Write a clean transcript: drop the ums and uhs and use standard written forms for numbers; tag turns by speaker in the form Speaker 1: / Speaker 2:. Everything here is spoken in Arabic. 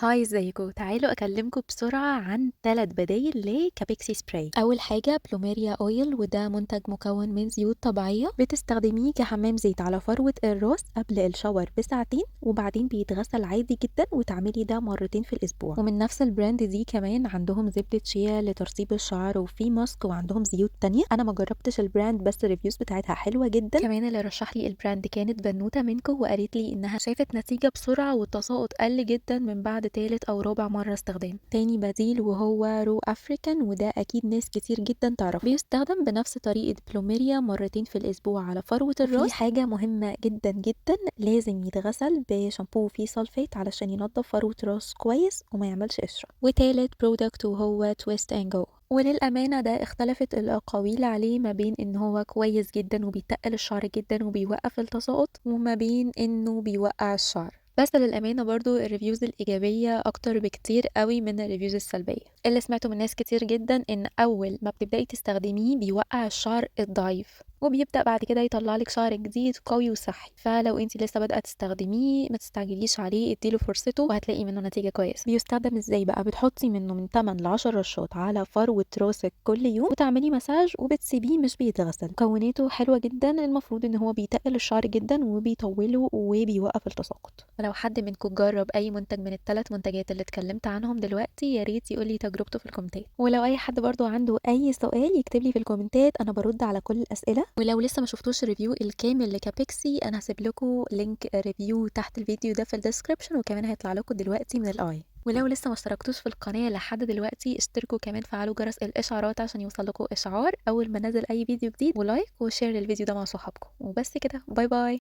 Speaker 1: هاي ازيكم، تعالوا اكلمكم بسرعة عن 3 بدايل لكابيكسي سبراي. اول حاجة بلوميريا اويل، وده منتج مكون من زيوت طبيعية بتستخدميه كحمام زيت على فروة الراس قبل الشاور بساعتين، وبعدين بيتغسل عادي جدا وتعملي ده مرتين في الاسبوع. ومن نفس البراند دي كمان عندهم زبدة شيا لترطيب الشعر، وفي ماسك، وعندهم زيوت تانية. انا ما جربتش البراند بس الريفيوز بتاعتها حلوة جدا. كمان اللي رشح لي البراند كانت بنوتة منكم، وقالت لي انها شافت نتيجة بسرعة والتساقط قل جدا من بعد تالت او رابع مرة استخدام. تاني بديل وهو رو افريكان، وده اكيد ناس كتير جدا تعرفه. بيستخدم بنفس طريقة بلوميريا مرتين في الاسبوع على فروة الراس. في حاجة مهمة جدا جدا، لازم يتغسل بشامبو فيه سلفيت علشان ينضف فروة الراس كويس وما يعملش قشرة. وتالت برودكت وهو تويست اند جو، وللأمانة ده اختلفت الأقاويل عليه ما بين إن هو كويس جدا وبيتقل الشعر جدا وبيوقف التساقط، وما بين إنه بيوقع الشعر. بس للأمانة برضو الريفيوز الإيجابية أكتر بكتير قوي من الريفيوز السلبية. اللي سمعته من ناس كتير جدا إن أول ما بتبدأي تستخدميه بيوقع الشعر الضعيف، وبيبدأ بعد كده يطلع لك شعر جديد قوي وصحي. فلو انت لسه بادئه تستخدميه ما تستعجليش عليه، اديله فرصته وهتلاقي منه نتيجه كويسه. بيستخدم ازاي بقى؟ بتحطي منه من 8 ل 10 رشات على فروه راسك كل يوم، وتعملي مساج وبتسيبيه مش بيتغسل. مكوناته حلوه جدا، المفروض ان هو بيتقل الشعر جدا وبيطوله وبيوقف التساقط. ولو حد منكم جرب اي منتج من الثلاث منتجات اللي اتكلمت عنهم دلوقتي، يا ريت يقول لي تجربته في الكومنتات. ولو اي حد برضو عنده اي سؤال يكتب لي في الكومنتات، انا برد على كل الاسئله. ولو لسه ما شفتوش الريفيو الكامل لكابيكسي، انا هسيب لكم لينك ريفيو تحت الفيديو ده في الديسكربشن، وكمان هيطلع لكم دلوقتي من الاي. ولو لسه ما اشتركتوش في القناه لحد دلوقتي، اشتركوا كمان، فعلوا جرس الاشعارات عشان يوصلكوا اشعار اول ما نزل اي فيديو جديد، ولايك وشير الفيديو ده مع صحابكم. وبس كده، باي باي.